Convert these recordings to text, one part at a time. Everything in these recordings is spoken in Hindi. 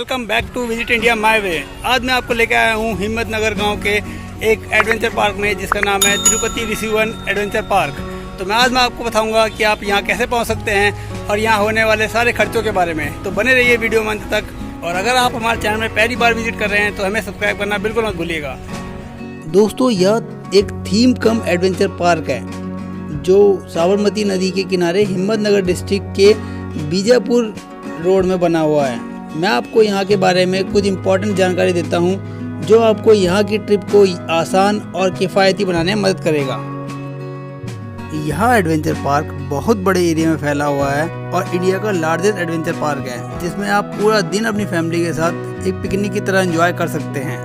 Welcome back to visit India my way. आज मैं आपको लेकर आया हूँ हिम्मतनगर गांव के एक एडवेंचर पार्क में जिसका नाम है तिरुपति ऋषिवन एडवेंचर पार्क। तो मैं आपको बताऊंगा कि आप यहाँ कैसे पहुँच सकते हैं और यहाँ होने वाले सारे खर्चों के बारे में। तो बने रहिए वीडियो में अंत तक। और अगर आप हमारे चैनल में पहली बार विजिट कर रहे हैं तो हमें सब्सक्राइब करना बिल्कुल मत भूलिएगा। दोस्तों, यह एक थीम कम एडवेंचर पार्क है जो साबरमती नदी के किनारे हिम्मतनगर डिस्ट्रिक्ट के बीजापुर रोड में बना हुआ है। मैं आपको यहाँ के बारे में कुछ इम्पोर्टेंट जानकारी देता हूँ जो आपको यहाँ की ट्रिप को आसान और किफ़ायती बनाने में मदद करेगा। यह एडवेंचर पार्क बहुत बड़े एरिया में फैला हुआ है और इंडिया का लार्जेस्ट एडवेंचर पार्क है जिसमें आप पूरा दिन अपनी फैमिली के साथ एक पिकनिक की तरह एंजॉय कर सकते हैं।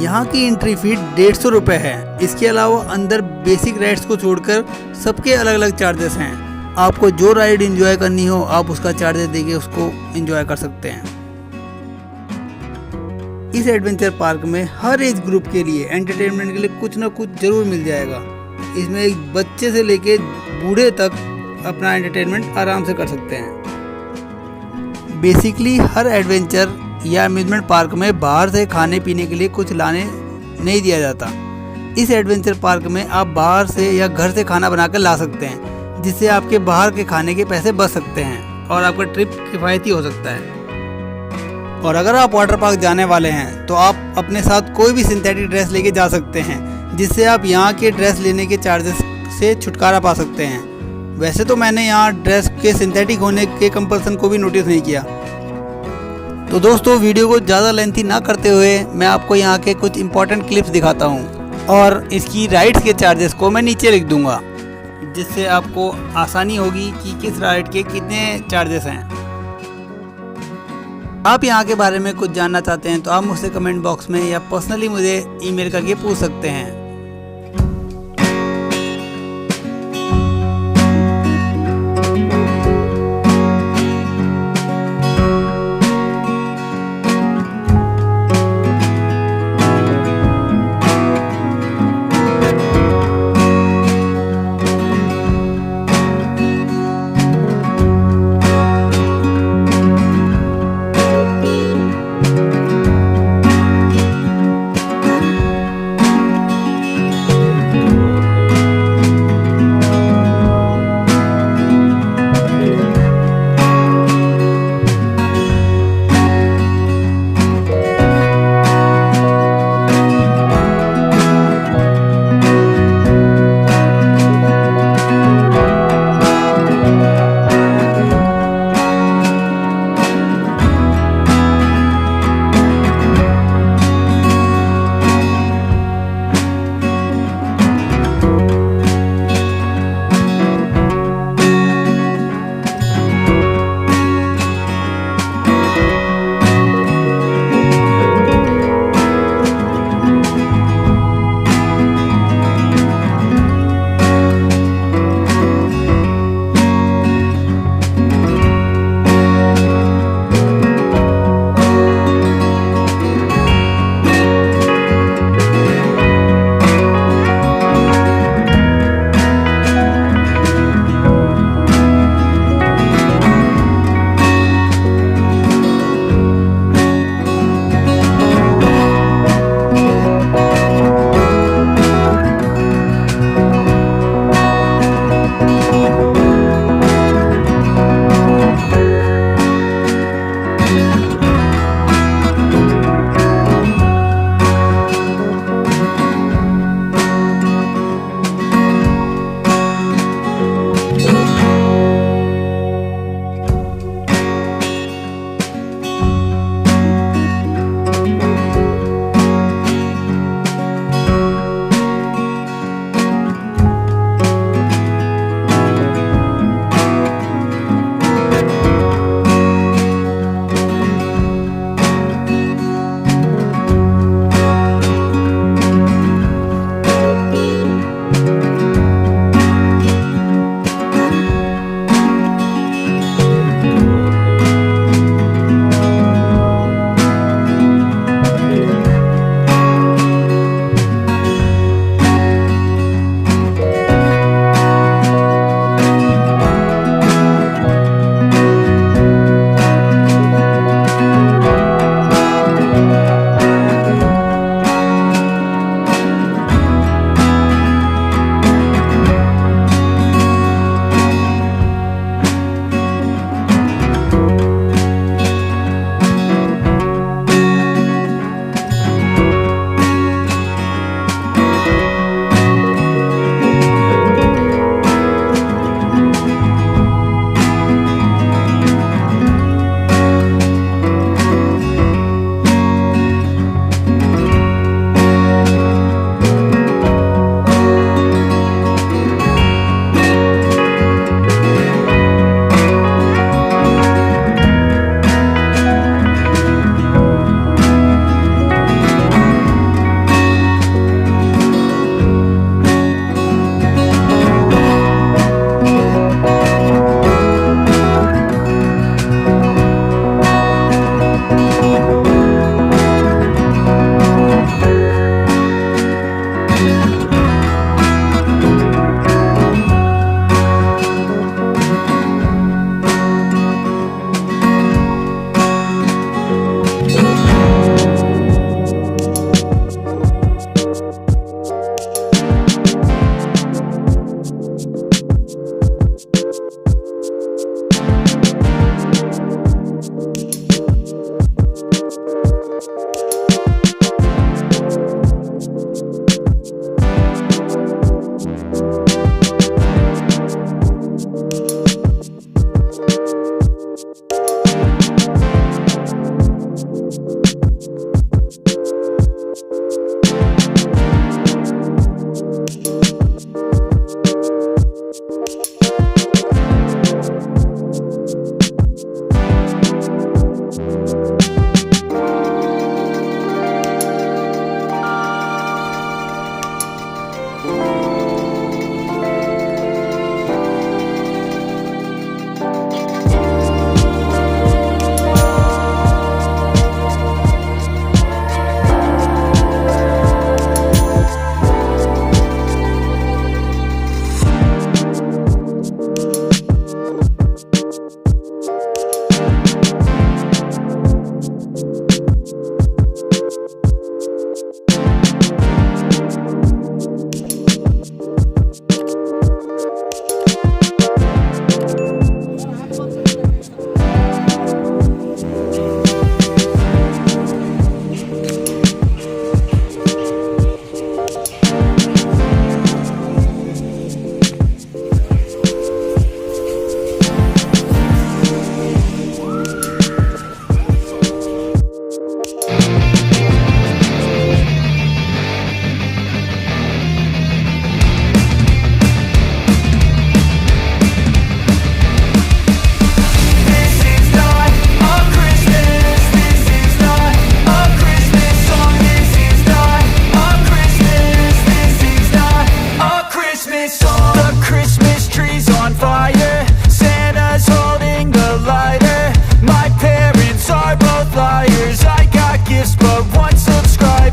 यहाँ की एंट्री फी 150 रुपये है। इसके अलावा अंदर बेसिक राइड्स को छोड़कर सबके अलग अलग चार्जेस हैं। आपको जो राइड एंजॉय करनी हो आप उसका चार्जेस देके उसको एंजॉय कर सकते हैं। इस एडवेंचर पार्क में हर एज ग्रुप के लिए एंटरटेनमेंट के लिए कुछ ना कुछ जरूर मिल जाएगा। इसमें एक बच्चे से लेके बूढ़े तक अपना एंटरटेनमेंट आराम से कर सकते हैं। बेसिकली हर एडवेंचर या अम्यूजमेंट पार्क में बाहर से खाने पीने के लिए कुछ लाने नहीं दिया जाता। इस एडवेंचर पार्क में आप बाहर से या घर से खाना बनाकर ला सकते हैं जिससे आपके बाहर के खाने के पैसे बच सकते हैं और आपका ट्रिप किफ़ायती हो सकता है। और अगर आप वाटर पार्क जाने वाले हैं तो आप अपने साथ कोई भी सिंथेटिक ड्रेस लेके जा सकते हैं जिससे आप यहाँ के ड्रेस लेने के चार्जेस से छुटकारा पा सकते हैं। वैसे तो मैंने यहाँ ड्रेस के सिंथेटिक होने के कंपल्सन को भी नोटिस नहीं किया। तो दोस्तों, वीडियो को ज़्यादा लेंथी ना करते हुए मैं आपको यहाँ के कुछ इंपॉर्टेंट क्लिप्स दिखाता हूँ और इसकी राइड्स के चार्जेस को मैं नीचे लिख दूँगा जिससे आपको आसानी होगी कि किस राइड के कितने चार्जेस हैं। आप यहाँ के बारे में कुछ जानना चाहते हैं तो आप मुझसे कमेंट बॉक्स में या पर्सनली मुझे ईमेल करके पूछ सकते हैं।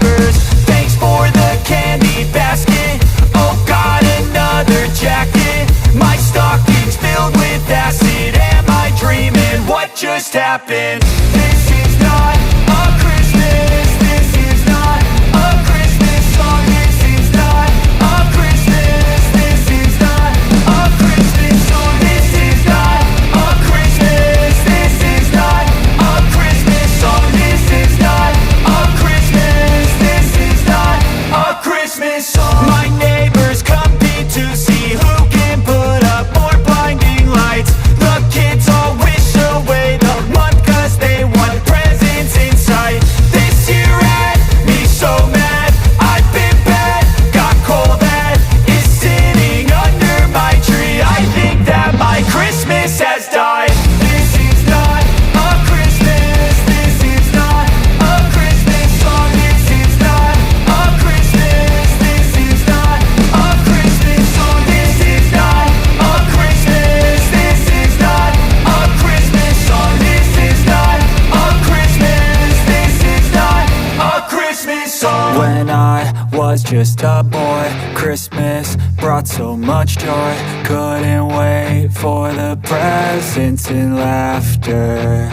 neighbors. Thanks for the candy basket. Oh God, another jacket. My stocking's filled with acid. Am I dreaming? What just happened? This is not a Christmas. This is not a Christmas song. This is not a Christmas. This is not a Christmas song. This is not a Christmas. This is not a Christmas song. This is not a Christmas. This is not a Christmas song. My neighbors compete to see who can put up more blinding lights. The kids all wish away the month 'cause they want presents in sight. This year had me so mad. I've been bad, got coal that is sitting under my tree. I think that my Christmas has died. This is not a Christmas. This is not a Christmas song. This is not a Christmas. This is not a Christmas song. This is not a Christmas. This is not a Christmas song. This is not a Christmas. This is not a Christmas song. When I was just a boy, Christmas brought so much joy. Couldn't wait for the presents and laughter.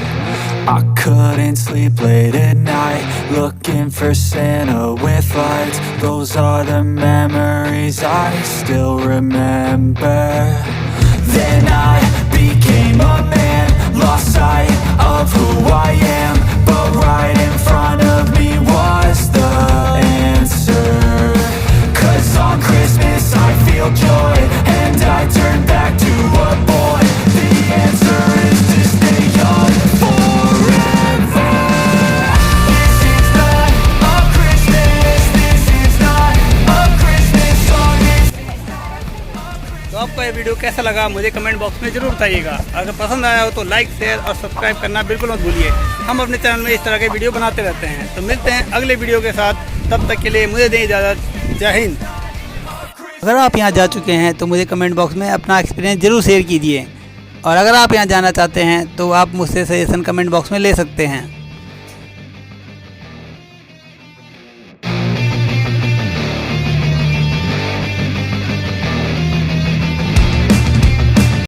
I couldn't sleep late at night, looking for Santa with lights. Those are the memories I still remember. Then I became a man, lost sight of who I am. But right in front of me was the answer. 'Cause on Christmas I feel joy, and I turn back to a boy. The answer is to stay young forever. This is not a Christmas. This is not a Christmas song. तो आपको ये वीडियो कैसा लगा मुझे कमेंट बॉक्स में ज़रूर बताइएगा। अगर पसंद आया हो तो लाइक, शेयर और सब्सक्राइब करना बिल्कुल मत भूलिए। हम अपने चैनल में इस तरह के वीडियो बनाते रहते हैं। तो मिलते हैं अगले वीडियो के साथ, तब तक के लिए मुझे दें इजाज़त। जय हिंद। अगर आप यहाँ जा चुके हैं तो मुझे कमेंट बॉक्स में अपना एक्सपीरियंस ज़रूर शेयर कीजिए, और अगर आप यहाँ जाना चाहते हैं तो आप मुझसे सजेशन कमेंट बॉक्स में ले सकते हैं।